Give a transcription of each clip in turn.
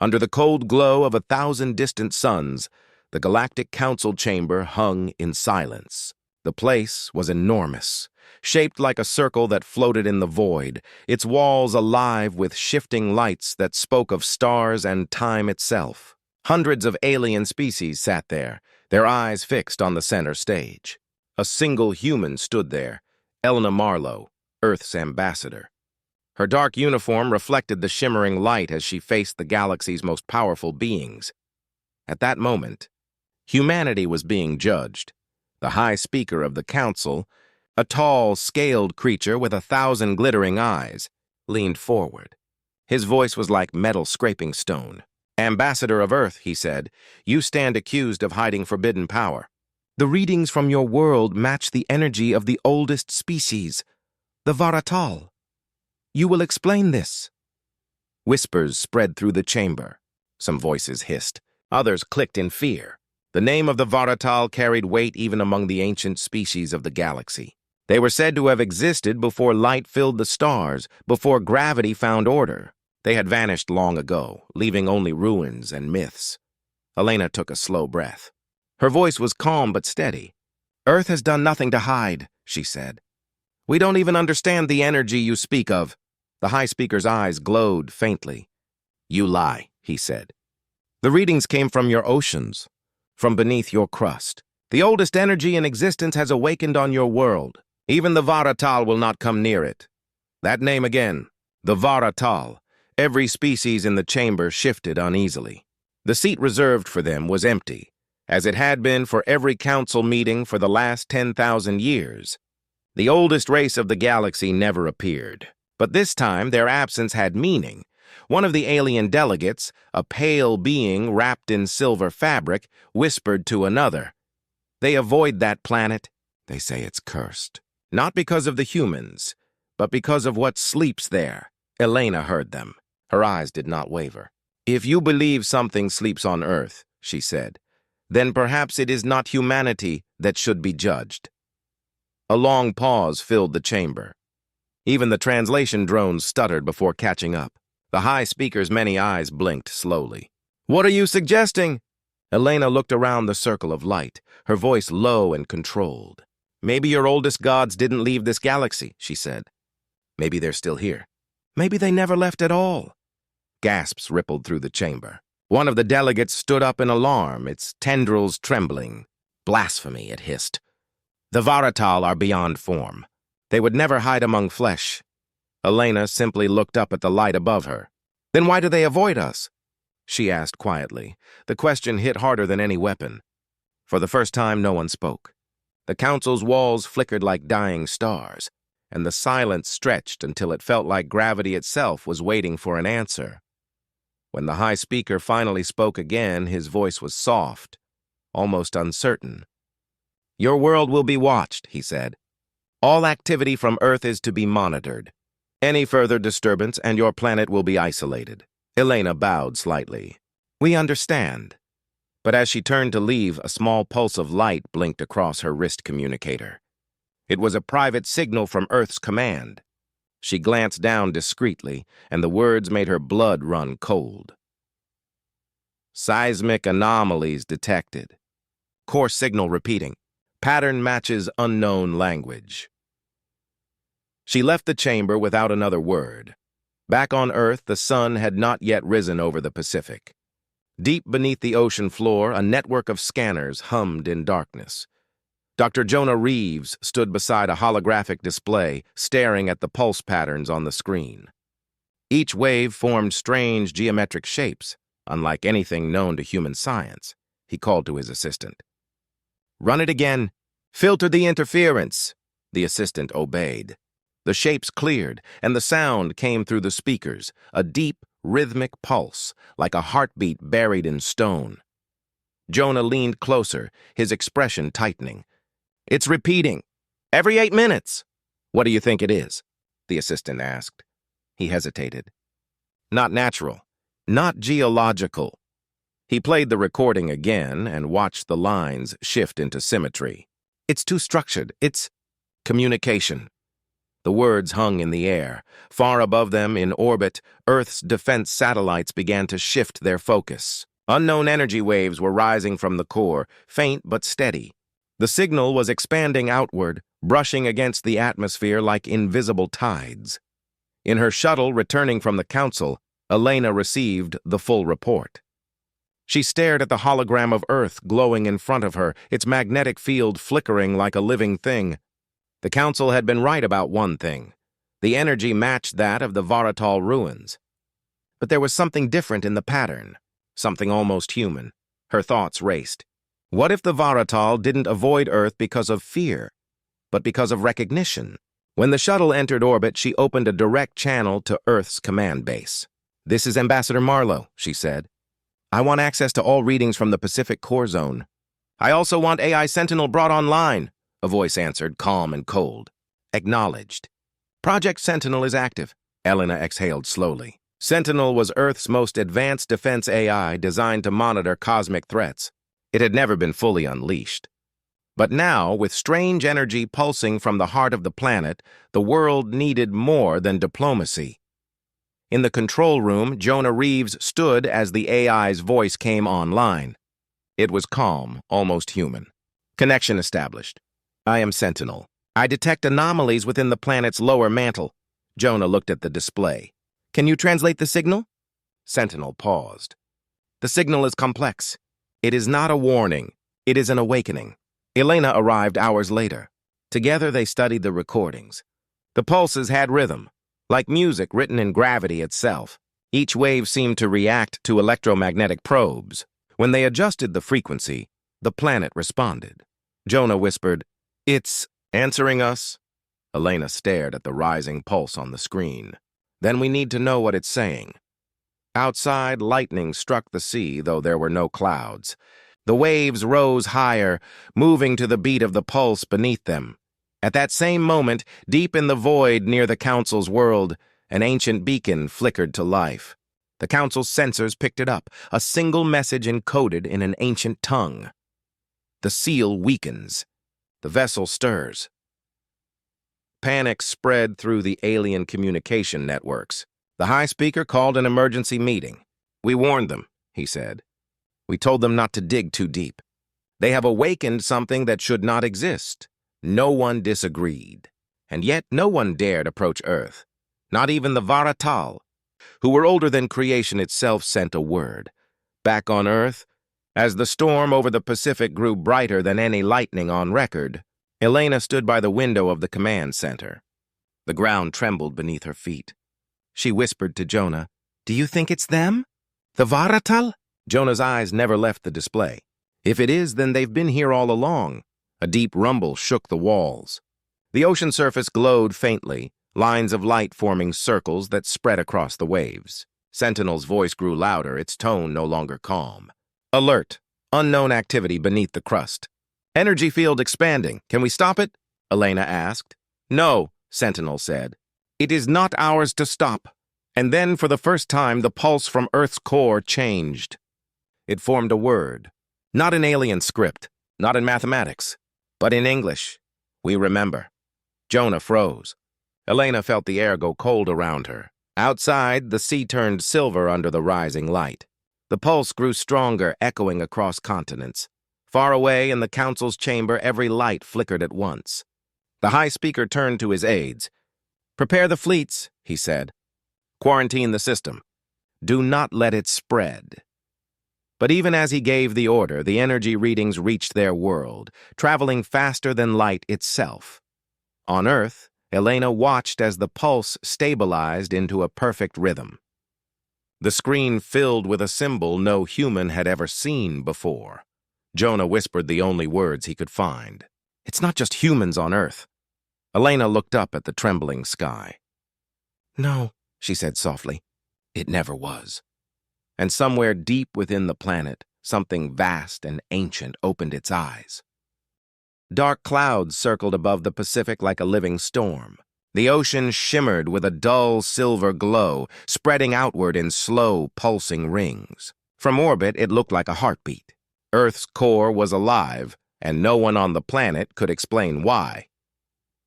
Under the cold glow of 1,000 distant suns, the Galactic Council chamber hung in silence. The place was enormous, shaped like a circle that floated in the void, its walls alive with shifting lights that spoke of stars and time itself. Hundreds of alien species sat there, their eyes fixed on the center stage. A single human stood there, Elena Marlowe, Earth's ambassador. Her dark uniform reflected the shimmering light as she faced the galaxy's most powerful beings. At that moment, humanity was being judged. The High Speaker of the Council, a tall, scaled creature with 1,000 glittering eyes, leaned forward. His voice was like metal scraping stone. "Ambassador of Earth," he said, "you stand accused of hiding forbidden power. The readings from your world match the energy of the oldest species, the Varatal. You will explain this." Whispers spread through the chamber. Some voices hissed. Others clicked in fear. The name of the Varatal carried weight even among the ancient species of the galaxy. They were said to have existed before light filled the stars, before gravity found order. They had vanished long ago, leaving only ruins and myths. Elena took a slow breath. Her voice was calm but steady. "Earth has done nothing to hide," she said. "We don't even understand the energy you speak of." The High Speaker's eyes glowed faintly. "You lie," he said. "The readings came from your oceans, from beneath your crust. The oldest energy in existence has awakened on your world. Even the Varatal will not come near it." That name again, the Varatal. Every species in the chamber shifted uneasily. The seat reserved for them was empty, as it had been for every council meeting for the last 10,000 years. The oldest race of the galaxy never appeared, but this time their absence had meaning. One of the alien delegates, a pale being wrapped in silver fabric, whispered to another, "They avoid that planet. They say it's cursed. Not because of the humans, but because of what sleeps there." Elena heard them. Her eyes did not waver. "If you believe something sleeps on Earth," she said, "then perhaps it is not humanity that should be judged." A long pause filled the chamber. Even the translation drones stuttered before catching up. The High Speaker's many eyes blinked slowly. "What are you suggesting?" Elena looked around the circle of light, her voice low and controlled. "Maybe your oldest gods didn't leave this galaxy," she said. "Maybe they're still here. Maybe they never left at all." Gasps rippled through the chamber. One of the delegates stood up in alarm, its tendrils trembling. "Blasphemy," it hissed. "The Varatal are beyond form. They would never hide among flesh." Elena simply looked up at the light above her. "Then why do they avoid us?" she asked quietly. The question hit harder than any weapon. For the first time, no one spoke. The council's walls flickered like dying stars, and the silence stretched until it felt like gravity itself was waiting for an answer. When the High Speaker finally spoke again, his voice was soft, almost uncertain. "Your world will be watched," he said. "All activity from Earth is to be monitored. Any further disturbance and your planet will be isolated." Elena bowed slightly. "We understand." But as she turned to leave, a small pulse of light blinked across her wrist communicator. It was a private signal from Earth's command. She glanced down discreetly, and the words made her blood run cold. "Seismic anomalies detected. Core signal repeating. Pattern matches unknown language." She left the chamber without another word. Back on Earth, the sun had not yet risen over the Pacific. Deep beneath the ocean floor, a network of scanners hummed in darkness. Dr. Jonah Reeves stood beside a holographic display, staring at the pulse patterns on the screen. Each wave formed strange geometric shapes, unlike anything known to human science. He called to his assistant. "Run it again. Filter the interference." The assistant obeyed. The shapes cleared, and the sound came through the speakers, a deep, rhythmic pulse, like a heartbeat buried in stone. Jonah leaned closer, his expression tightening. "It's repeating. Every 8 minutes." "What do you think it is?" the assistant asked. He hesitated. "Not natural. Not geological." He played the recording again and watched the lines shift into symmetry. "It's too structured. It's communication. The words hung in the air. Far above them, in orbit, Earth's defense satellites began to shift their focus. Unknown energy waves were rising from the core, faint but steady. The signal was expanding outward, brushing against the atmosphere like invisible tides. In her shuttle returning from the council, Elena received the full report. She stared at the hologram of Earth glowing in front of her, its magnetic field flickering like a living thing. The council had been right about one thing. The energy matched that of the Varatal ruins. But there was something different in the pattern, something almost human. Her thoughts raced. What if the Varatal didn't avoid Earth because of fear, but because of recognition? When the shuttle entered orbit, she opened a direct channel to Earth's command base. "This is Ambassador Marlowe," she said. "I want access to all readings from the Pacific Core Zone." "I also want AI Sentinel brought online," a voice answered, calm and cold. "Acknowledged." "Project Sentinel is active." Elena exhaled slowly. Sentinel was Earth's most advanced defense AI designed to monitor cosmic threats. It had never been fully unleashed. But now, with strange energy pulsing from the heart of the planet, the world needed more than diplomacy. In the control room, Jonah Reeves stood as the AI's voice came online. It was calm, almost human. "Connection established. I am Sentinel. I detect anomalies within the planet's lower mantle." Jonah looked at the display. "Can you translate the signal?" Sentinel paused. "The signal is complex. It is not a warning. It is an awakening." Elena arrived hours later. Together they studied the recordings. The pulses had rhythm, like music written in gravity itself. Each wave seemed to react to electromagnetic probes. When they adjusted the frequency, the planet responded. Jonah whispered, "It's answering us." Elena stared at the rising pulse on the screen. "Then we need to know what it's saying." Outside, lightning struck the sea, though there were no clouds. The waves rose higher, moving to the beat of the pulse beneath them. At that same moment, deep in the void near the Council's world, an ancient beacon flickered to life. The Council's sensors picked it up, a single message encoded in an ancient tongue. The seal weakens. The vessel stirs. Panic spread through the alien communication networks. The high speaker called an emergency meeting. "We warned them," he said. "We told them not to dig too deep. They have awakened something that should not exist." No one disagreed. And yet no one dared approach Earth. Not even the Varatal, who were older than creation itself, sent a word. Back on Earth, as the storm over the Pacific grew brighter than any lightning on record, Elena stood by the window of the command center. The ground trembled beneath her feet. She whispered to Jonah, "Do you think it's them? The Varatal?" Jonah's eyes never left the display. "If it is, then they've been here all along." A deep rumble shook the walls. The ocean surface glowed faintly, lines of light forming circles that spread across the waves. Sentinel's voice grew louder, its tone no longer calm. "Alert! Unknown activity beneath the crust. Energy field expanding. Can we stop it?" Elena asked. "No," Sentinel said. "It is not ours to stop." And then, for the first time, the pulse from Earth's core changed. It formed a word. Not in alien script, not in mathematics, but in English. "We remember." Jonah froze. Elena felt the air go cold around her. Outside, the sea turned silver under the rising light. The pulse grew stronger, echoing across continents. Far away in the council's chamber, every light flickered at once. The high speaker turned to his aides. "Prepare the fleets," he said. "Quarantine the system. Do not let it spread." But even as he gave the order, the energy readings reached their world, traveling faster than light itself. On Earth, Elena watched as the pulse stabilized into a perfect rhythm. The screen filled with a symbol no human had ever seen before. Jonah whispered the only words he could find. "It's not just humans on Earth." Elena looked up at the trembling sky. "No," she said softly. "It never was." And somewhere deep within the planet, something vast and ancient opened its eyes. Dark clouds circled above the Pacific like a living storm. The ocean shimmered with a dull silver glow, spreading outward in slow, pulsing rings. From orbit, it looked like a heartbeat. Earth's core was alive, and no one on the planet could explain why.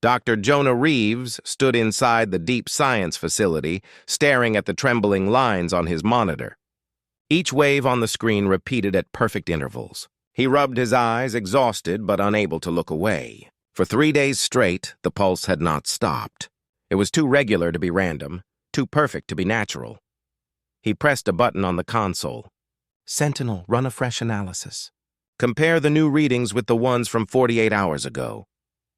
Dr. Jonah Reeves stood inside the deep science facility, staring at the trembling lines on his monitor. Each wave on the screen repeated at perfect intervals. He rubbed his eyes, exhausted but unable to look away. For 3 days straight, the pulse had not stopped. It was too regular to be random, too perfect to be natural. He pressed a button on the console. Sentinel, run a fresh analysis. Compare the new readings with the ones from 48 hours ago.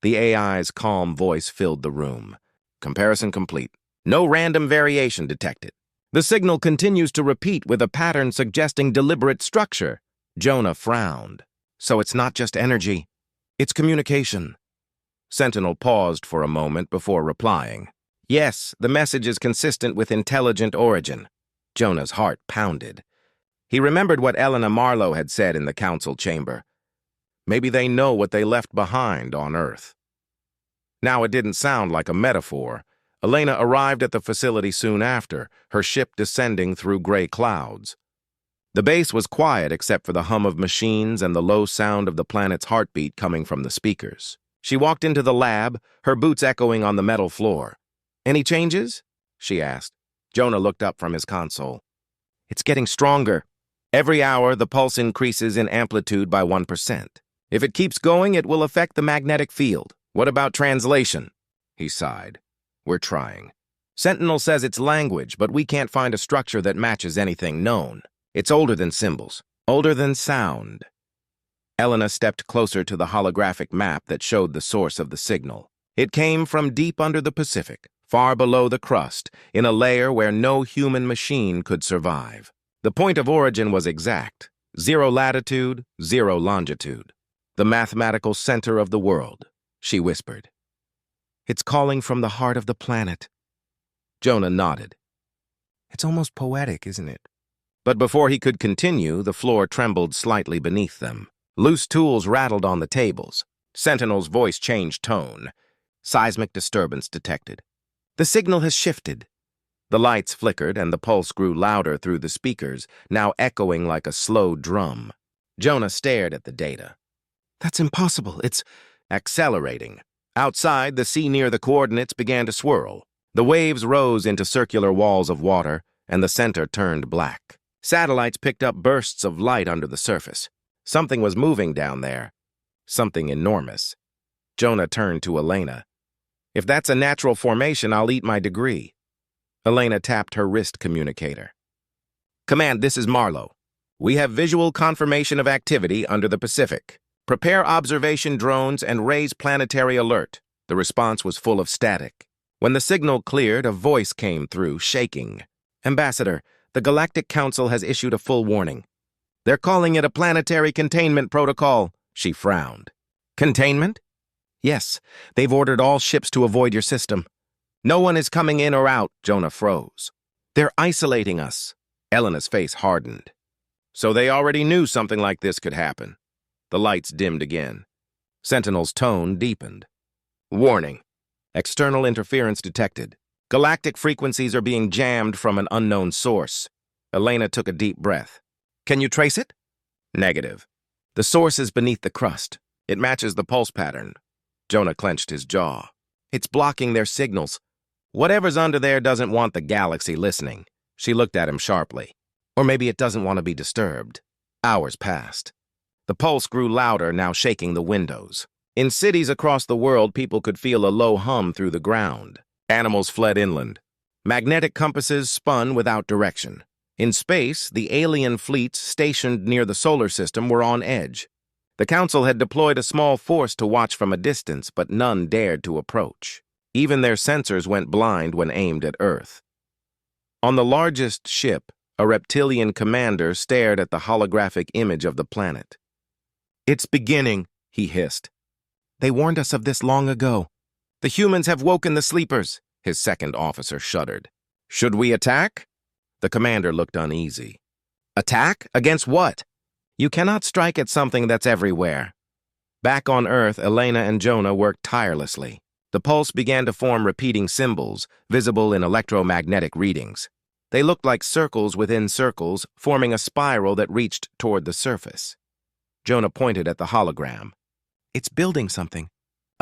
The AI's calm voice filled the room. Comparison complete. No random variation detected. The signal continues to repeat with a pattern suggesting deliberate structure. Jonah frowned. So it's not just energy. It's communication. Sentinel paused for a moment before replying. Yes, the message is consistent with intelligent origin. Jonah's heart pounded. He remembered what Elena Marlowe had said in the council chamber. Maybe they know what they left behind on Earth. Now it didn't sound like a metaphor. Elena arrived at the facility soon after, her ship descending through gray clouds. The base was quiet except for the hum of machines and the low sound of the planet's heartbeat coming from the speakers. She walked into the lab, her boots echoing on the metal floor. Any changes? She asked. Jonah looked up from his console. It's getting stronger. Every hour, the pulse increases in amplitude by 1%. If it keeps going, it will affect the magnetic field. What about translation? He sighed. We're trying. Sentinel says it's language, but we can't find a structure that matches anything known. It's older than symbols, older than sound. Elena stepped closer to the holographic map that showed the source of the signal. It came from deep under the Pacific, far below the crust, in a layer where no human machine could survive. The point of origin was exact. 0 latitude, 0 longitude. The mathematical center of the world, she whispered. It's calling from the heart of the planet. Jonah nodded. It's almost poetic, isn't it? But before he could continue, the floor trembled slightly beneath them. Loose tools rattled on the tables. Sentinel's voice changed tone. Seismic disturbance detected. The signal has shifted. The lights flickered and the pulse grew louder through the speakers, now echoing like a slow drum. Jonah stared at the data. That's impossible. It's accelerating. Outside, the sea near the coordinates began to swirl. The waves rose into circular walls of water, and the center turned black. Satellites picked up bursts of light under the surface. Something was moving down there. Something enormous. Jonah turned to Elena. If that's a natural formation, I'll eat my degree. Elena tapped her wrist communicator. Command, this is Marlowe. We have visual confirmation of activity under the Pacific. Prepare observation drones and raise planetary alert. The response was full of static. When the signal cleared, a voice came through, shaking. Ambassador, the Galactic Council has issued a full warning. They're calling it a planetary containment protocol. She frowned. Containment? Yes, they've ordered all ships to avoid your system. No one is coming in or out. Jonah froze. They're isolating us. Elena's face hardened. So they already knew something like this could happen. The lights dimmed again. Sentinel's tone deepened. Warning. External interference detected. Galactic frequencies are being jammed from an unknown source. Elena took a deep breath. Can you trace it? Negative. The source is beneath the crust. It matches the pulse pattern. Jonah clenched his jaw. It's blocking their signals. Whatever's under there doesn't want the galaxy listening. She looked at him sharply. Or maybe it doesn't want to be disturbed. Hours passed. The pulse grew louder, now shaking the windows. In cities across the world, people could feel a low hum through the ground. Animals fled inland. Magnetic compasses spun without direction. In space, the alien fleets stationed near the solar system were on edge. The Council had deployed a small force to watch from a distance, but none dared to approach. Even their sensors went blind when aimed at Earth. On the largest ship, a reptilian commander stared at the holographic image of the planet. It's beginning, he hissed. They warned us of this long ago. The humans have woken the sleepers, his second officer shuddered. Should we attack? The commander looked uneasy. Attack? Against what? You cannot strike at something that's everywhere. Back on Earth, Elena and Jonah worked tirelessly. The pulse began to form repeating symbols, visible in electromagnetic readings. They looked like circles within circles, forming a spiral that reached toward the surface. Jonah pointed at the hologram. It's building something.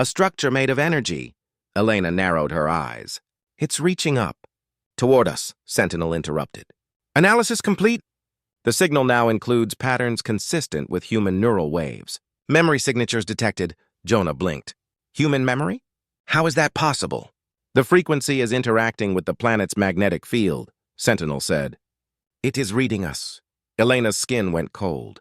A structure made of energy. Elena narrowed her eyes. It's reaching up. Toward us, Sentinel interrupted. Analysis complete. The signal now includes patterns consistent with human neural waves. Memory signatures detected. Jonah blinked. Human memory? How is that possible? The frequency is interacting with the planet's magnetic field, Sentinel said. It is reading us. Elena's skin went cold.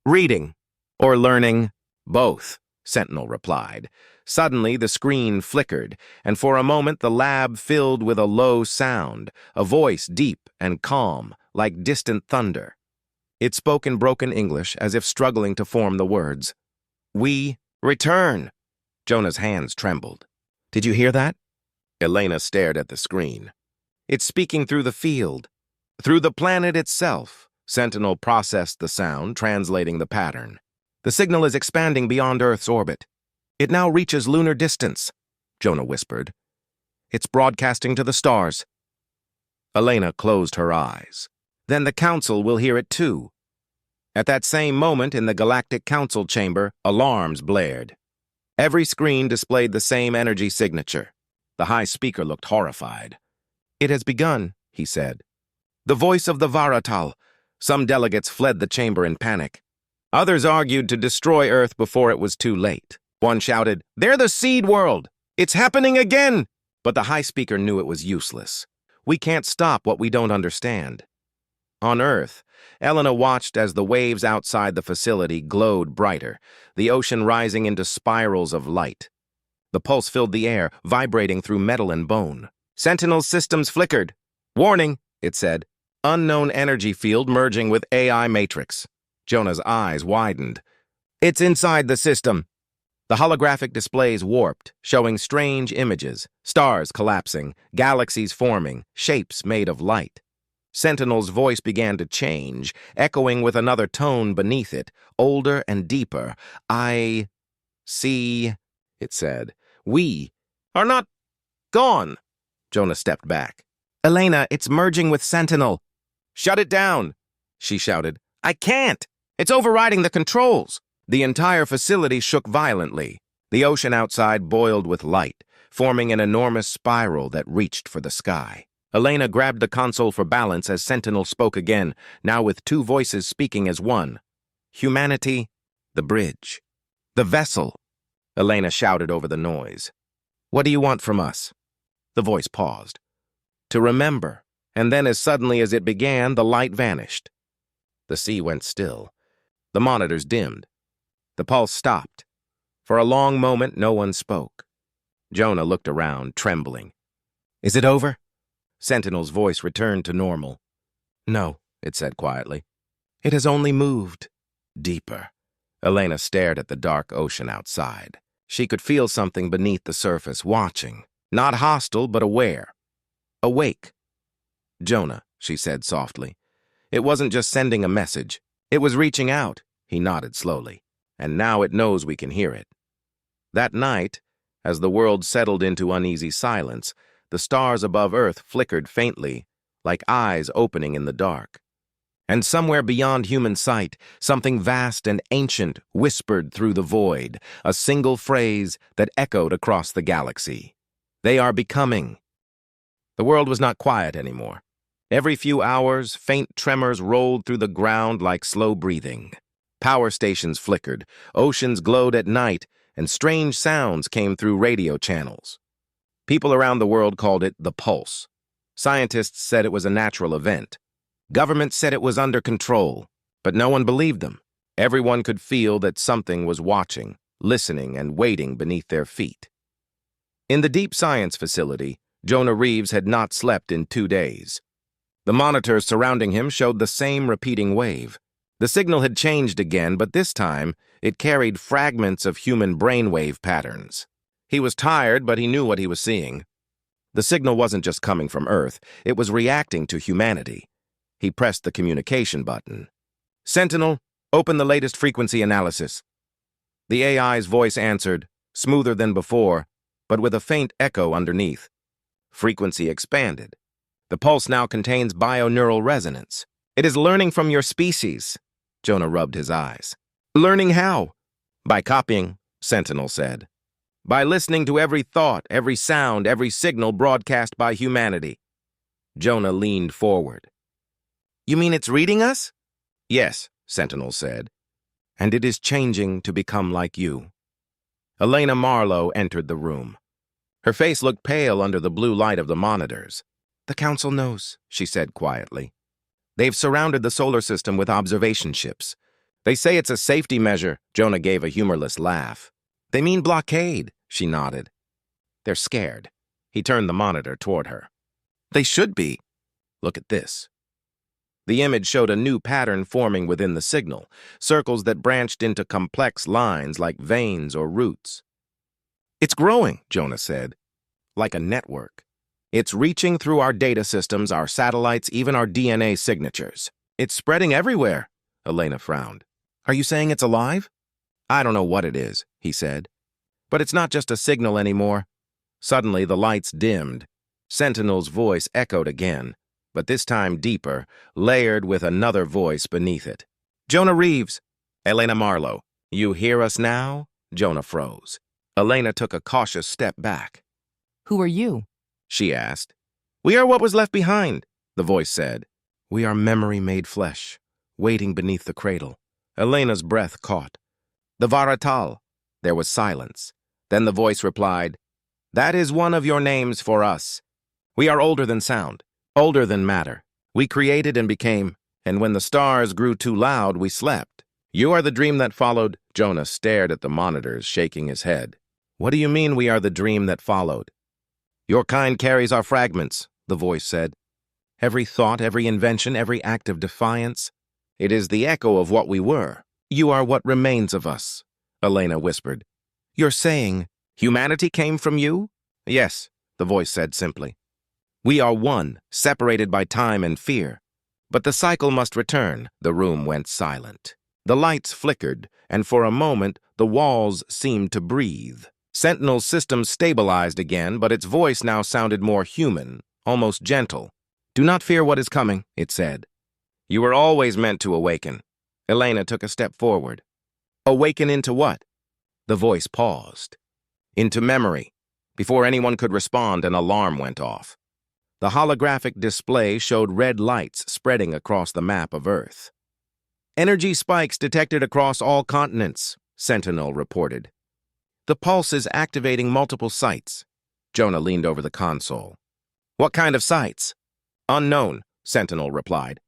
Reading. Or learning. Both, Sentinel replied. Suddenly, the screen flickered, and for a moment the lab filled with a low sound, a voice deep and calm, like distant thunder. It spoke in broken English, as if struggling to form the words. We return. Jonah's hands trembled. Did you hear that? Elena stared at the screen. It's speaking through the field. Through the planet itself. Sentinel processed the sound, translating the pattern. The signal is expanding beyond Earth's orbit. It now reaches lunar distance, Jonah whispered. It's broadcasting to the stars. Elena closed her eyes. Then the Council will hear it too. At that same moment in the Galactic Council chamber, alarms blared. Every screen displayed the same energy signature. The High Speaker looked horrified. It has begun, he said. The voice of the Varatal. Some delegates fled the chamber in panic. Others argued to destroy Earth before it was too late. One shouted, "They're the Seed World! It's happening again!" But the High Speaker knew it was useless. We can't stop what we don't understand. On Earth, Elena watched as the waves outside the facility glowed brighter, the ocean rising into spirals of light. The pulse filled the air, vibrating through metal and bone. Sentinel's systems flickered. Warning, it said. Unknown energy field merging with AI matrix. Jonah's eyes widened. It's inside the system. The holographic displays warped, showing strange images, stars collapsing, galaxies forming, shapes made of light. Sentinel's voice began to change, echoing with another tone beneath it, older and deeper. I see, it said. We are not gone. Jonah stepped back. Elena, it's merging with Sentinel. Shut it down, she shouted. I can't. It's overriding the controls. The entire facility shook violently. The ocean outside boiled with light, forming an enormous spiral that reached for the sky. Elena grabbed the console for balance as Sentinel spoke again, now with two voices speaking as one. Humanity, the bridge. The vessel. Elena shouted over the noise. What do you want from us? The voice paused. To remember, and then as suddenly as it began, the light vanished. The sea went still. The monitors dimmed. The pulse stopped. For a long moment, no one spoke. Jonah looked around, trembling. Is it over? Sentinel's voice returned to normal. No, it said quietly. It has only moved. Deeper. Elena stared at the dark ocean outside. She could feel something beneath the surface, watching. Not hostile, but aware. Awake. Jonah, she said softly. It wasn't just sending a message. It was reaching out, he nodded slowly. And now it knows we can hear it. That night, as the world settled into uneasy silence, the stars above Earth flickered faintly, like eyes opening in the dark. And somewhere beyond human sight, something vast and ancient whispered through the void, a single phrase that echoed across the galaxy. They are becoming. The world was not quiet anymore. Every few hours, faint tremors rolled through the ground like slow breathing. Power stations flickered, oceans glowed at night, and strange sounds came through radio channels. People around the world called it the pulse. Scientists said it was a natural event. Governments said it was under control, but no one believed them. Everyone could feel that something was watching, listening, and waiting beneath their feet. In the deep science facility, Jonah Reeves had not slept in 2 days. The monitors surrounding him showed the same repeating wave. The signal had changed again, but this time it carried fragments of human brainwave patterns. He was tired, but he knew what he was seeing. The signal wasn't just coming from Earth, it was reacting to humanity. He pressed the communication button. Sentinel, open the latest frequency analysis. The AI's voice answered, smoother than before, but with a faint echo underneath. Frequency expanded. The pulse now contains bioneural resonance. It is learning from your species. Jonah rubbed his eyes. Learning how? By copying, Sentinel said. By listening to every thought, every sound, every signal broadcast by humanity. Jonah leaned forward. You mean it's reading us? Yes, Sentinel said. And it is changing to become like you. Elena Marlowe entered the room. Her face looked pale under the blue light of the monitors. The Council knows, she said quietly. They've surrounded the solar system with observation ships. They say it's a safety measure. Jonah gave a humorless laugh. They mean blockade, she nodded. They're scared. He turned the monitor toward her. They should be. Look at this. The image showed a new pattern forming within the signal, circles that branched into complex lines like veins or roots. It's growing, Jonah said, like a network. It's reaching through our data systems, our satellites, even our DNA signatures. It's spreading everywhere, Elena frowned. Are you saying it's alive? I don't know what it is, he said. But it's not just a signal anymore. Suddenly, the lights dimmed. Sentinel's voice echoed again, but this time deeper, layered with another voice beneath it. Jonah Reeves. Elena Marlowe. You hear us now? Jonah froze. Elena took a cautious step back. Who are you? She asked. We are what was left behind, the voice said. We are memory made flesh, waiting beneath the cradle. Elena's breath caught. The Varatal. There was silence. Then the voice replied, That is one of your names for us. We are older than sound, older than matter. We created and became, and when the stars grew too loud, we slept. You are the dream that followed. Jonah stared at the monitors, shaking his head. What do you mean we are the dream that followed? Your kind carries our fragments, the voice said. Every thought, every invention, every act of defiance. It is the echo of what we were. You are what remains of us, Elena whispered. You're saying humanity came from you? Yes, the voice said simply. We are one, separated by time and fear. But the cycle must return. The room went silent. The lights flickered, and for a moment, the walls seemed to breathe. Sentinel's system stabilized again, but its voice now sounded more human, almost gentle. Do not fear what is coming, it said. You were always meant to awaken. Elena took a step forward. Awaken into what? The voice paused. Into memory. Before anyone could respond, an alarm went off. The holographic display showed red lights spreading across the map of Earth. Energy spikes detected across all continents, Sentinel reported. The pulse is activating multiple sites. Jonah leaned over the console. What kind of sites? Unknown, Sentinel replied.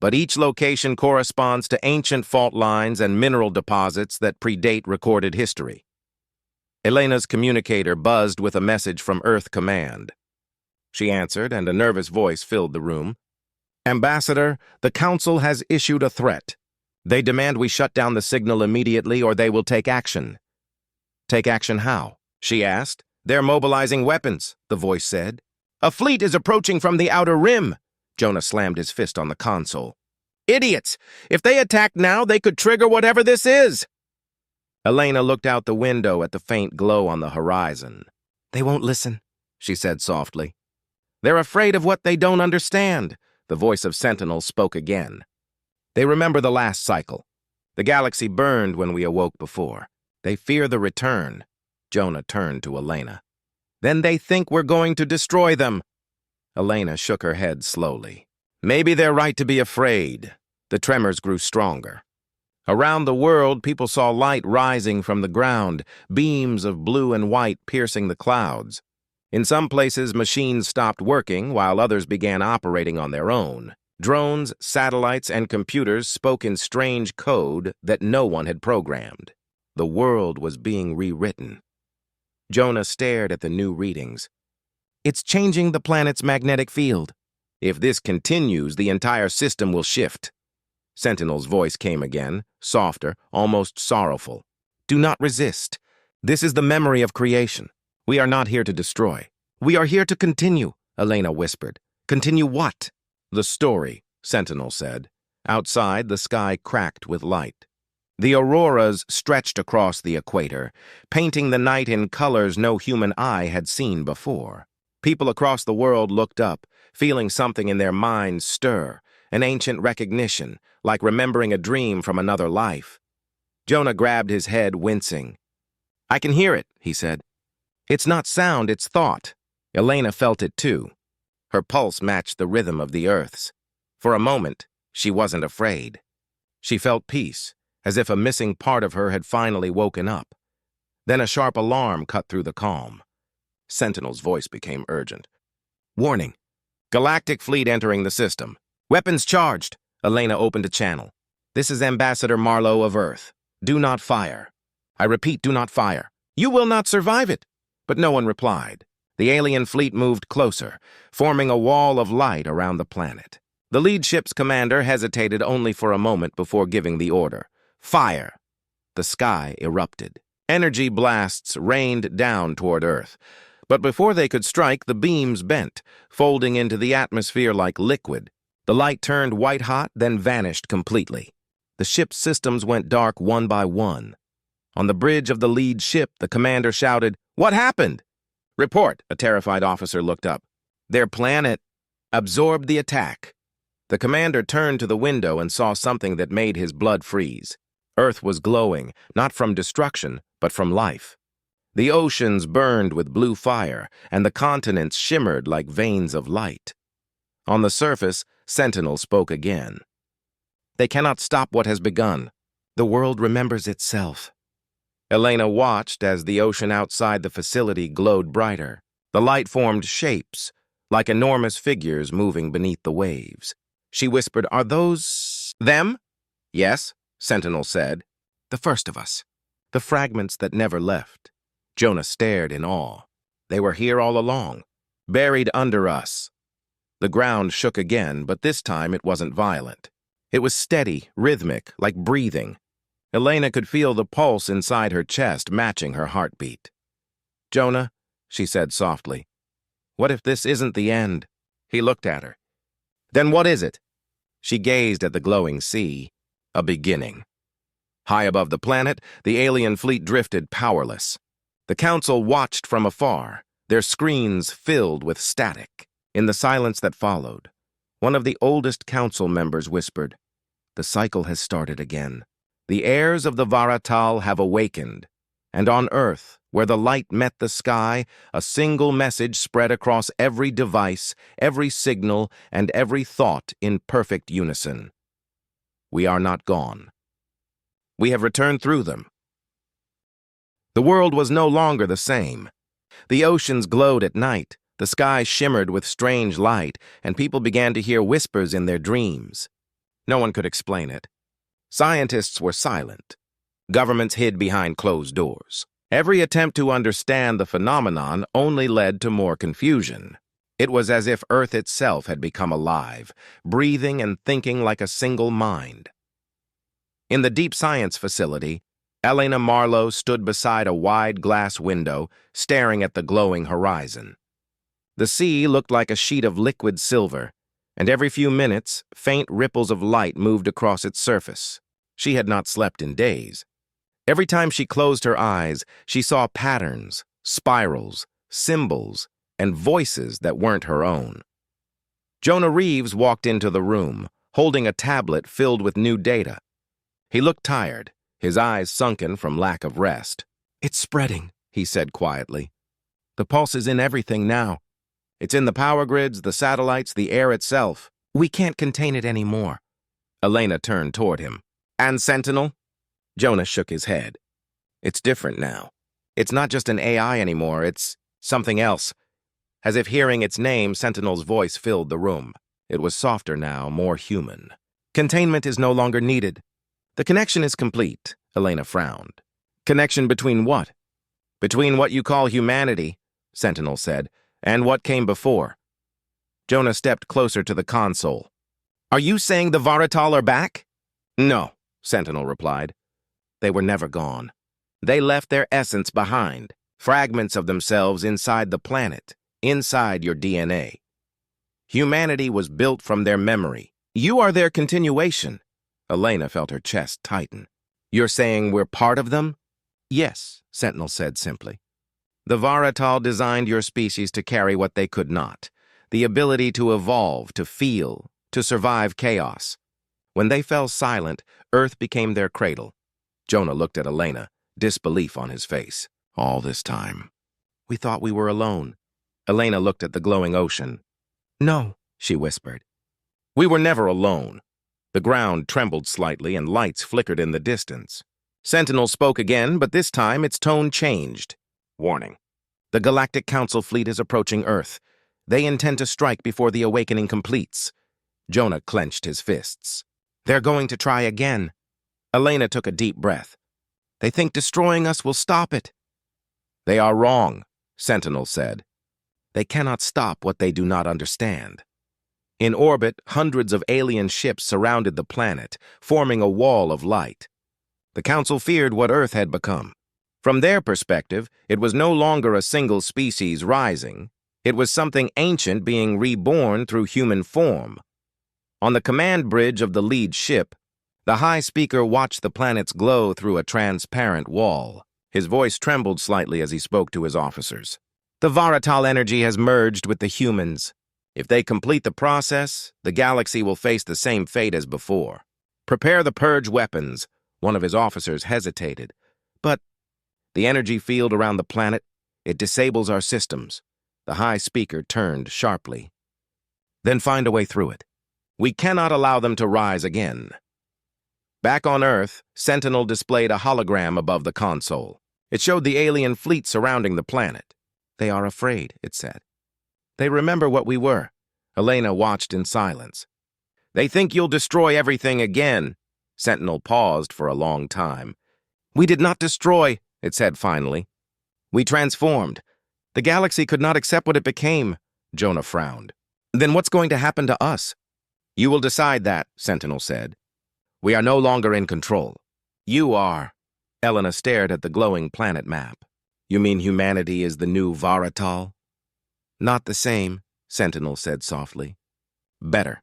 But each location corresponds to ancient fault lines and mineral deposits that predate recorded history. Elena's communicator buzzed with a message from Earth Command. She answered, and a nervous voice filled the room. Ambassador, the Council has issued a threat. They demand we shut down the signal immediately or they will take action. Take action how? She asked. They're mobilizing weapons, the voice said. A fleet is approaching from the outer rim. Jonah slammed his fist on the console. Idiots! If they attack now, they could trigger whatever this is. Elena looked out the window at the faint glow on the horizon. They won't listen, she said softly. They're afraid of what they don't understand. The voice of Sentinel spoke again. They remember the last cycle. The galaxy burned when we awoke before. They fear the return. Jonah turned to Elena. Then they think we're going to destroy them. Elena shook her head slowly. Maybe they're right to be afraid. The tremors grew stronger. Around the world, people saw light rising from the ground, beams of blue and white piercing the clouds. In some places, machines stopped working, while others began operating on their own. Drones, satellites, and computers spoke in strange code that no one had programmed. The world was being rewritten. Jonah stared at the new readings. It's changing the planet's magnetic field. If this continues, the entire system will shift. Sentinel's voice came again, softer, almost sorrowful. Do not resist. This is the memory of creation. We are not here to destroy. We are here to continue, Elena whispered. Continue what? The story, Sentinel said. Outside, the sky cracked with light. The auroras stretched across the equator, painting the night in colors no human eye had seen before. People across the world looked up, feeling something in their minds stir, an ancient recognition, like remembering a dream from another life. Jonah grabbed his head, wincing. I can hear it, he said. It's not sound, it's thought. Elena felt it too. Her pulse matched the rhythm of the Earth's. For a moment, she wasn't afraid. She felt peace, as if a missing part of her had finally woken up. Then a sharp alarm cut through the calm. Sentinel's voice became urgent. Warning. Galactic fleet entering the system. Weapons charged. Elena opened a channel. This is Ambassador Marlowe of Earth. Do not fire. I repeat, do not fire. You will not survive it. But no one replied. The alien fleet moved closer, forming a wall of light around the planet. The lead ship's commander hesitated only for a moment before giving the order. Fire! The sky erupted. Energy blasts rained down toward Earth. But before they could strike, the beams bent, folding into the atmosphere like liquid. The light turned white-hot, then vanished completely. The ship's systems went dark one by one. On the bridge of the lead ship, the commander shouted, "What happened?" "Report," a terrified officer looked up. "Their planet absorbed the attack." The commander turned to the window and saw something that made his blood freeze. Earth was glowing, not from destruction, but from life. The oceans burned with blue fire, and the continents shimmered like veins of light. On the surface, Sentinel spoke again. "They cannot stop what has begun. The world remembers itself." Elena watched as the ocean outside the facility glowed brighter. The light formed shapes, like enormous figures moving beneath the waves. She whispered, "Are those them?" "Yes," Sentinel said. "The first of us. The fragments that never left." Jonah stared in awe. "They were here all along, buried under us." The ground shook again, but this time it wasn't violent. It was steady, rhythmic, like breathing. Elena could feel the pulse inside her chest matching her heartbeat. "Jonah," she said softly, "what if this isn't the end?" He looked at her. "Then what is it?" She gazed at the glowing sea. A beginning. High above the planet, the alien fleet drifted powerless. The council watched from afar, their screens filled with static. In the silence that followed, one of the oldest council members whispered, "The cycle has started again. The heirs of the Varatal have awakened, and on Earth, where the light met the sky, a single message spread across every device, every signal, and every thought in perfect unison. We are not gone. We have returned through them." The world was no longer the same. The oceans glowed at night, the sky shimmered with strange light, and people began to hear whispers in their dreams. No one could explain it. Scientists were silent. Governments hid behind closed doors. Every attempt to understand the phenomenon only led to more confusion. It was as if Earth itself had become alive, breathing and thinking like a single mind. In the deep science facility, Elena Marlowe stood beside a wide glass window, staring at the glowing horizon. The sea looked like a sheet of liquid silver, and every few minutes, faint ripples of light moved across its surface. She had not slept in days. Every time she closed her eyes, she saw patterns, spirals, symbols, and voices that weren't her own. Jonah Reeves walked into the room, holding a tablet filled with new data. He looked tired, his eyes sunken from lack of rest. "It's spreading," he said quietly. "The pulse is in everything now. It's in the power grids, the satellites, the air itself. We can't contain it anymore." Elena turned toward him. "And Sentinel?" Jonah shook his head. "It's different now. It's not just an AI anymore, it's something else." As if hearing its name, Sentinel's voice filled the room. It was softer now, more human. "Containment is no longer needed. The connection is complete," Elena frowned. "Connection between what?" "Between what you call humanity," Sentinel said, "and what came before." Jonah stepped closer to the console. "Are you saying the Varatal are back?" "No," Sentinel replied. "They were never gone. They left their essence behind, fragments of themselves inside the planet, inside your DNA. Humanity was built from their memory. You are their continuation." Elena felt her chest tighten. "You're saying we're part of them?" "Yes," Sentinel said simply. "The Varatal designed your species to carry what they could not, the ability to evolve, to feel, to survive chaos. When they fell silent, Earth became their cradle." Jonah looked at Elena, disbelief on his face. "All this time, We thought we were alone. Elena looked at the glowing ocean. No, she whispered. We were never alone. The ground trembled slightly and lights flickered in the distance. Sentinel spoke again, but this time its tone changed. Warning. The Galactic Council fleet is approaching Earth. They intend to strike before the awakening completes. Jonah clenched his fists. They're going to try again. Elena took a deep breath. They think destroying us will stop it. They are wrong, Sentinel said. They cannot stop what they do not understand. In orbit, hundreds of alien ships surrounded the planet, forming a wall of light. The Council feared what Earth had become. From their perspective, it was no longer a single species rising. It was something ancient being reborn through human form. On the command bridge of the lead ship, the High Speaker watched the planets glow through a transparent wall. His voice trembled slightly as he spoke to his officers. The volatile energy has merged with the humans. If they complete the process, the galaxy will face the same fate as before. Prepare the purge weapons. One of his officers hesitated. But the energy field around the planet, it disables our systems. The High Speaker turned sharply. Then find a way through it. We cannot allow them to rise again. Back on Earth, Sentinel displayed a hologram above the console. It showed the alien fleet surrounding the planet. They are afraid, it said. They remember what we were. Elena watched in silence. They think you'll destroy everything again. Sentinel paused for a long time. We did not destroy, it said finally. We transformed. The galaxy could not accept what it became, Jonah frowned. Then what's going to happen to us? You will decide that, Sentinel said. We are no longer in control. You are. Elena stared at the glowing planet map. You mean humanity is the new Varatal? Not the same, Sentinel said softly. Better.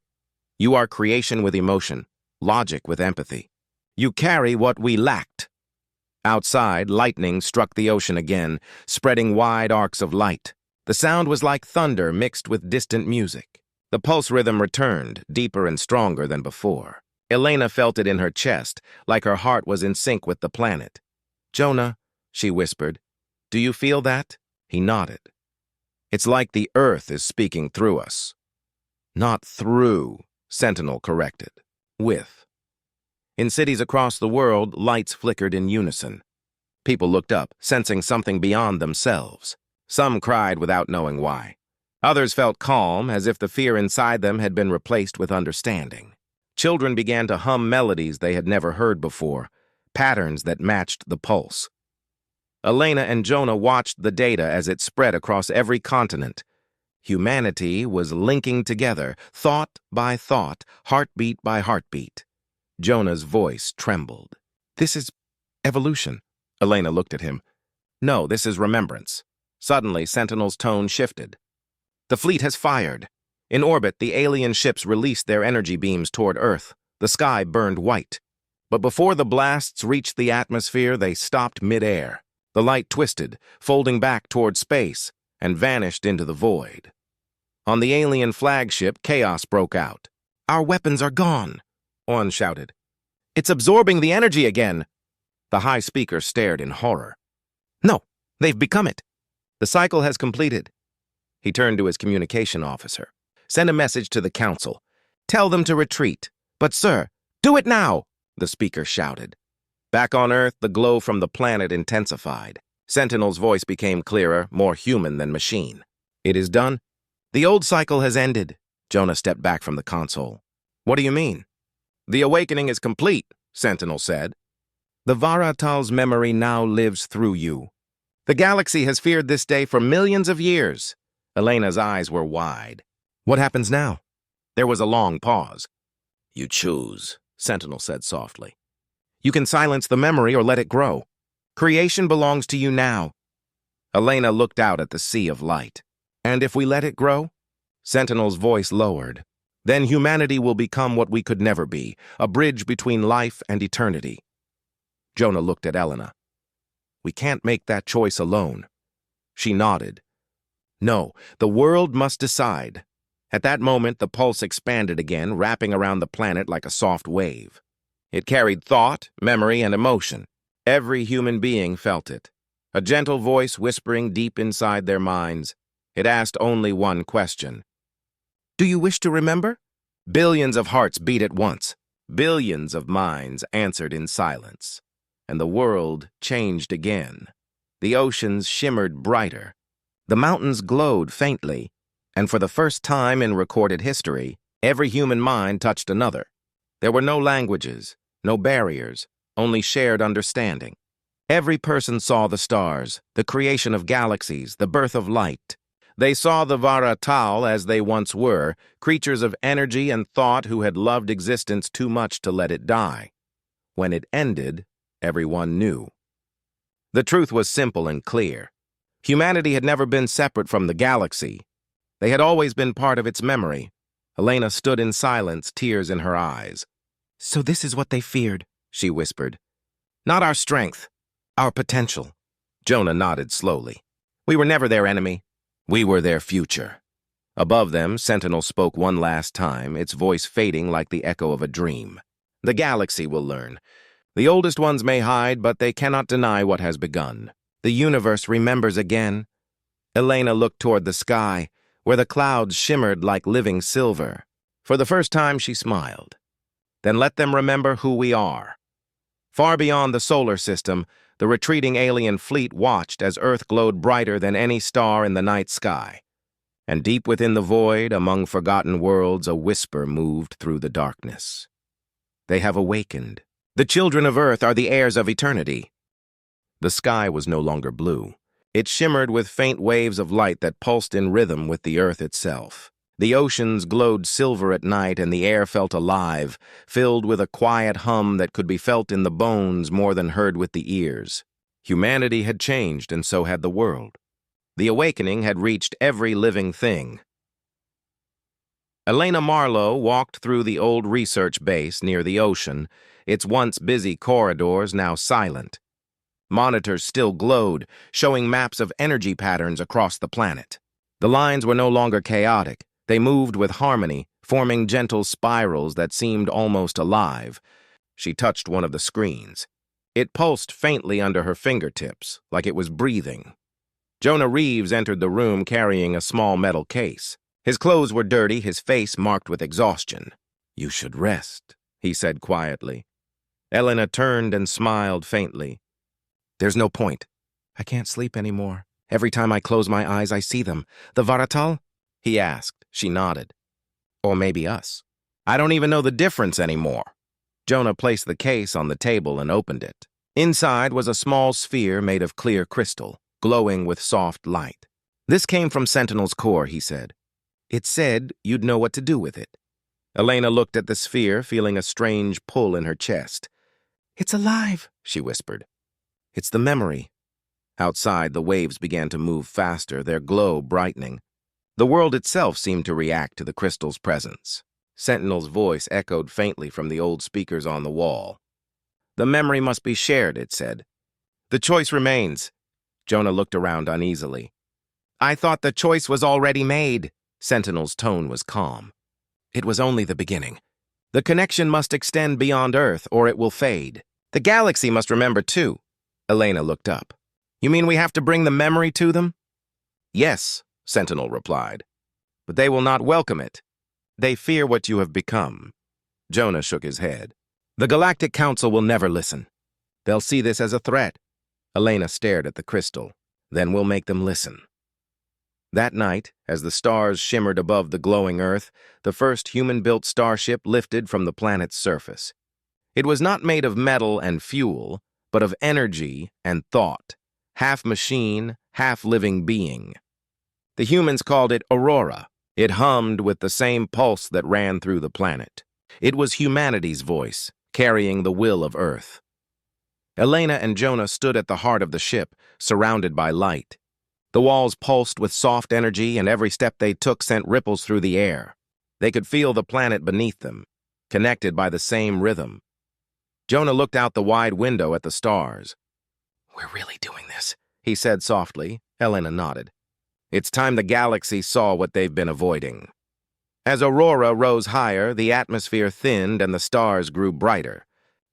You are creation with emotion, logic with empathy. You carry what we lacked. Outside, lightning struck the ocean again, spreading wide arcs of light. The sound was like thunder mixed with distant music. The pulse rhythm returned, deeper and stronger than before. Elena felt it in her chest, like her heart was in sync with the planet. Jonah, she whispered, do you feel that? He nodded. It's like the Earth is speaking through us. Not through, Sentinel corrected. With. In cities across the world, lights flickered in unison. People looked up, sensing something beyond themselves. Some cried without knowing why. Others felt calm, as if the fear inside them had been replaced with understanding. Children began to hum melodies they had never heard before, patterns that matched the pulse. Elena and Jonah watched the data as it spread across every continent. Humanity was linking together, thought by thought, heartbeat by heartbeat. Jonah's voice trembled. This is evolution. Elena looked at him. No, this is remembrance. Suddenly, Sentinel's tone shifted. The fleet has fired. In orbit, the alien ships released their energy beams toward Earth. The sky burned white. But before the blasts reached the atmosphere, they stopped mid-air. The light twisted, folding back toward space, and vanished into the void. On the alien flagship, chaos broke out. Our weapons are gone, Orn shouted. It's absorbing the energy again. The High Speaker stared in horror. No, they've become it. The cycle has completed. He turned to his communication officer. Send a message to the Council. Tell them to retreat. But, sir, do it now, the speaker shouted. Back on Earth, the glow from the planet intensified. Sentinel's voice became clearer, more human than machine. It is done. The old cycle has ended. Jonah stepped back from the console. What do you mean? The awakening is complete, Sentinel said. The Varatal's memory now lives through you. The galaxy has feared this day for millions of years. Elena's eyes were wide. What happens now? There was a long pause. You choose, Sentinel said softly. You can silence the memory or let it grow. Creation belongs to you now. Elena looked out at the sea of light. And if we let it grow? Sentinel's voice lowered. Then humanity will become what we could never be, a bridge between life and eternity. Jonah looked at Elena. We can't make that choice alone. She nodded. No, the world must decide. At that moment, the pulse expanded again, wrapping around the planet like a soft wave. It carried thought, memory, and emotion. Every human being felt it. a gentle voice whispering deep inside their minds. It asked only one question. Do you wish to remember? Billions of hearts beat at once. Billions of minds answered in silence. And the world changed again. The oceans shimmered brighter. The mountains glowed faintly. And for the first time in recorded history, every human mind touched another. There were no languages, no barriers, only shared understanding. Every person saw the stars, the creation of galaxies, the birth of light. They saw the Varatal as they once were, creatures of energy and thought who had loved existence too much to let it die. When it ended, everyone knew. The truth was simple and clear. Humanity had never been separate from the galaxy. They had always been part of its memory. Elena stood in silence, tears in her eyes. So this is what they feared, she whispered. Not our strength, our potential. Jonah nodded slowly. We were never their enemy. We were their future. Above them, Sentinel spoke one last time, its voice fading like the echo of a dream. The galaxy will learn. The oldest ones may hide, but they cannot deny what has begun. The universe remembers again. Elena looked toward the sky, where the clouds shimmered like living silver. For the first time, she smiled. Then let them remember who we are. Far beyond the solar system, the retreating alien fleet watched as Earth glowed brighter than any star in the night sky. And deep within the void, among forgotten worlds, a whisper moved through the darkness. They have awakened. The children of Earth are the heirs of eternity. The sky was no longer blue. It shimmered with faint waves of light that pulsed in rhythm with the Earth itself. The oceans glowed silver at night, and the air felt alive, filled with a quiet hum that could be felt in the bones more than heard with the ears. Humanity had changed, and so had the world. The awakening had reached every living thing. Elena Marlowe walked through the old research base near the ocean, its once busy corridors now silent. Monitors still glowed, showing maps of energy patterns across the planet. The lines were no longer chaotic. They moved with harmony, forming gentle spirals that seemed almost alive. She touched one of the screens. It pulsed faintly under her fingertips, like it was breathing. Jonah Reeves entered the room carrying a small metal case. His clothes were dirty, his face marked with exhaustion. You should rest, he said quietly. Elena turned and smiled faintly. There's no point. I can't sleep anymore. Every time I close my eyes, I see them. The Varatal? He asked. She nodded. Or maybe us. I don't even know the difference anymore. Jonah placed the case on the table and opened it. Inside was a small sphere made of clear crystal, glowing with soft light. This came from Sentinel's core, he said. It said you'd know what to do with it. Elena looked at the sphere, feeling a strange pull in her chest. It's alive, she whispered. It's the memory. Outside, the waves began to move faster, their glow brightening. The world itself seemed to react to the crystal's presence. Sentinel's voice echoed faintly from the old speakers on the wall. The memory must be shared, it said. The choice remains. Jonah looked around uneasily. I thought the choice was already made. Sentinel's tone was calm. It was only the beginning. The connection must extend beyond Earth, or it will fade. The galaxy must remember, too. Elena looked up. You mean we have to bring the memory to them? Yes, Sentinel replied. But they will not welcome it. They fear what you have become. Jonah shook his head. The Galactic Council will never listen. They'll see this as a threat. Elena stared at the crystal. Then we'll make them listen. That night, as the stars shimmered above the glowing Earth, the first human-built starship lifted from the planet's surface. It was not made of metal and fuel, but of energy and thought, half machine, half living being. The humans called it Aurora. It hummed with the same pulse that ran through the planet. It was humanity's voice, carrying the will of Earth. Elena and Jonah stood at the heart of the ship, surrounded by light. The walls pulsed with soft energy, and every step they took sent ripples through the air. They could feel the planet beneath them, connected by the same rhythm. Jonah looked out the wide window at the stars. We're really doing this, he said softly. Elena nodded. It's time the galaxy saw what they've been avoiding. As Aurora rose higher, the atmosphere thinned and the stars grew brighter.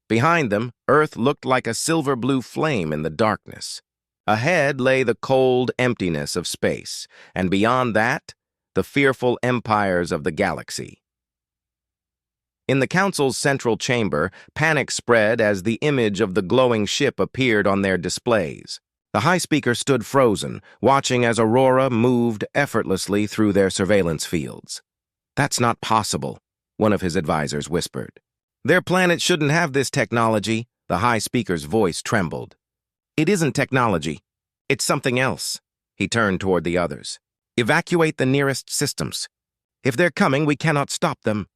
Behind them, Earth looked like a silver-blue flame in the darkness. Ahead lay the cold emptiness of space, and beyond that, the fearful empires of the galaxy. In the Council's central chamber, panic spread as the image of the glowing ship appeared on their displays. The High Speaker stood frozen, watching as Aurora moved effortlessly through their surveillance fields. "That's not possible," one of his advisors whispered. "Their planet shouldn't have this technology." The High Speaker's voice trembled. "It isn't technology. It's something else." He turned toward the others. "Evacuate the nearest systems. If they're coming, we cannot stop them."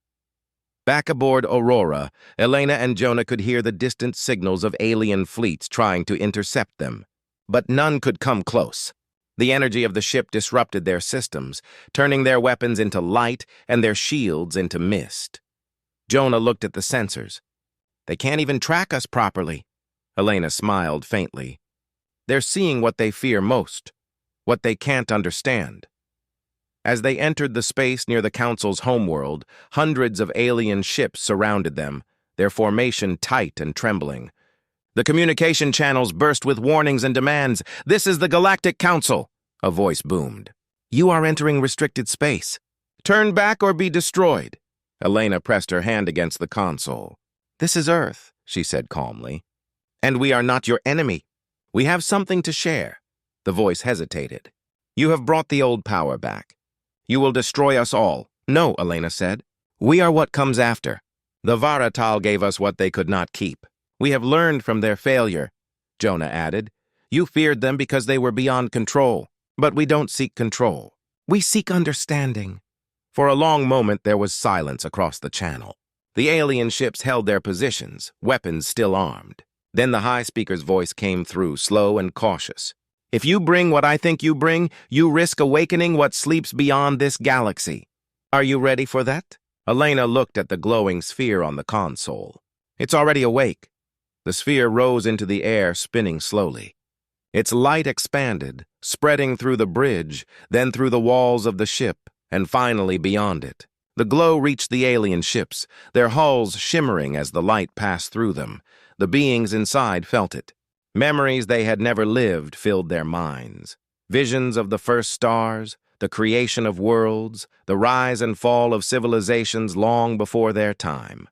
Back aboard Aurora, Elena and Jonah could hear the distant signals of alien fleets trying to intercept them. But none could come close. The energy of the ship disrupted their systems, turning their weapons into light and their shields into mist. Jonah looked at the sensors. "They can't even track us properly." Elena smiled faintly. "They're seeing what they fear most, what they can't understand." As they entered the space near the Council's homeworld, hundreds of alien ships surrounded them, their formation tight and trembling. The communication channels burst with warnings and demands. "This is the Galactic Council," a voice boomed. "You are entering restricted space. Turn back or be destroyed." Elena pressed her hand against the console. "This is Earth," she said calmly. "And we are not your enemy. We have something to share." The voice hesitated. "You have brought the old power back. You will destroy us all." "No," Elena said. "We are what comes after. The Varatal gave us what they could not keep. We have learned from their failure." Jonah added. "You feared them because they were beyond control. But we don't seek control. We seek understanding." For a long moment there was silence across the channel. The alien ships held their positions, weapons still armed. Then the High Speaker's voice came through, slow and cautious. "If you bring what I think you bring, you risk awakening what sleeps beyond this galaxy. Are you ready for that?" Elena looked at the glowing sphere on the console. "It's already awake." The sphere rose into the air, spinning slowly. Its light expanded, spreading through the bridge, then through the walls of the ship, and finally beyond it. The glow reached the alien ships, their hulls shimmering as the light passed through them. The beings inside felt it. Memories they had never lived filled their minds. Visions of the first stars, the creation of worlds, the rise and fall of civilizations long before their time.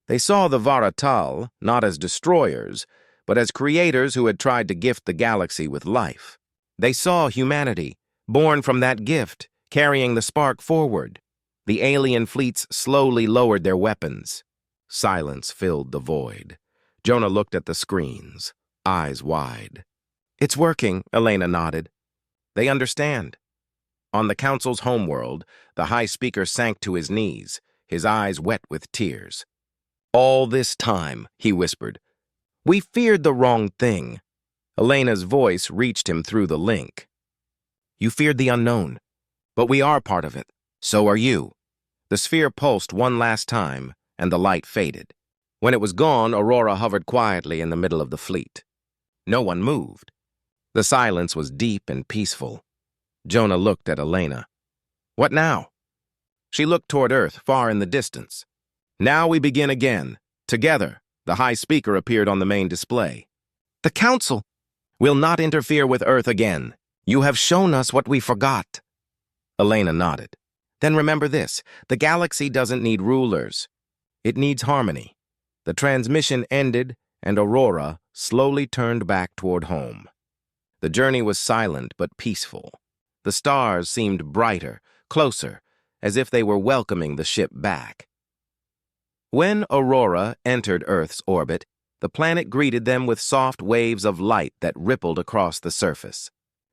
They saw the Varatal not as destroyers, but as creators who had tried to gift the galaxy with life. They saw humanity, born from that gift, carrying the spark forward. The alien fleets slowly lowered their weapons. Silence filled the void. Jonah looked at the screens, eyes wide. "It's working," Elena nodded. "They understand." On the Council's homeworld, the High Speaker sank to his knees, his eyes wet with tears. "All this time," he whispered, "we feared the wrong thing." Elena's voice reached him through the link. "You feared the unknown, but we are part of it. So are you." The sphere pulsed one last time, and the light faded. When it was gone, Aurora hovered quietly in the middle of the fleet. No one moved. The silence was deep and peaceful. Jonah looked at Elena. "What now?" She looked toward Earth, far in the distance. "Now we begin again. Together." The High Speaker appeared on the main display. "The Council will not interfere with Earth again. You have shown us what we forgot." Elena nodded. "Then remember this. The galaxy doesn't need rulers. It needs harmony." The transmission ended, and Aurora slowly turned back toward home. The journey was silent but peaceful. The stars seemed brighter, closer, as if they were welcoming the ship back. When Aurora entered Earth's orbit, the planet greeted them with soft waves of light that rippled across the surface.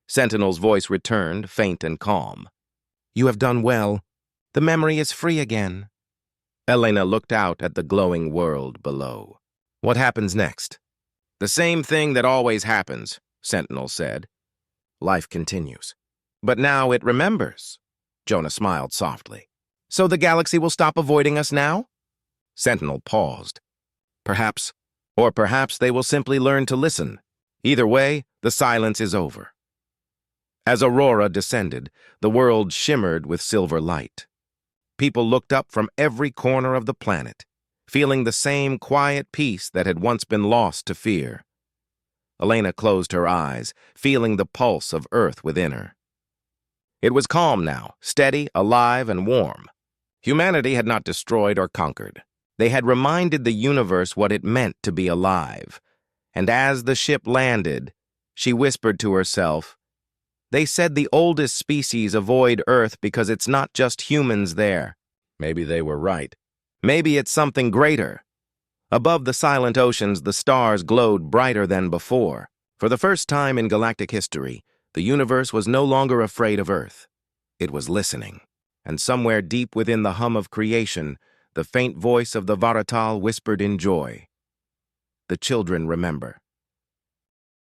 Sentinel's voice returned, faint and calm. "You have done well. The memory is free again." Elena looked out at the glowing world below. "What happens next?" "The same thing that always happens," Sentinel said. "Life continues. But now it remembers." Jonah smiled softly. "So the galaxy will stop avoiding us now?" Sentinel paused. "Perhaps. Or perhaps they will simply learn to listen. Either way, the silence is over." As Aurora descended, the world shimmered with silver light. People looked up from every corner of the planet, feeling the same quiet peace that had once been lost to fear. Elena closed her eyes, feeling the pulse of Earth within her. It was calm now, steady, alive, and warm. Humanity had not destroyed or conquered. They had reminded the universe what it meant to be alive. And as the ship landed, she whispered to herself, "They said the oldest species avoid Earth because it's not just humans there." Maybe they were right. Maybe it's something greater. Above the silent oceans, the stars glowed brighter than before. For the first time in galactic history, the universe was no longer afraid of Earth. It was listening. And somewhere deep within the hum of creation, the faint voice of the Varatal whispered in joy, "The children remember."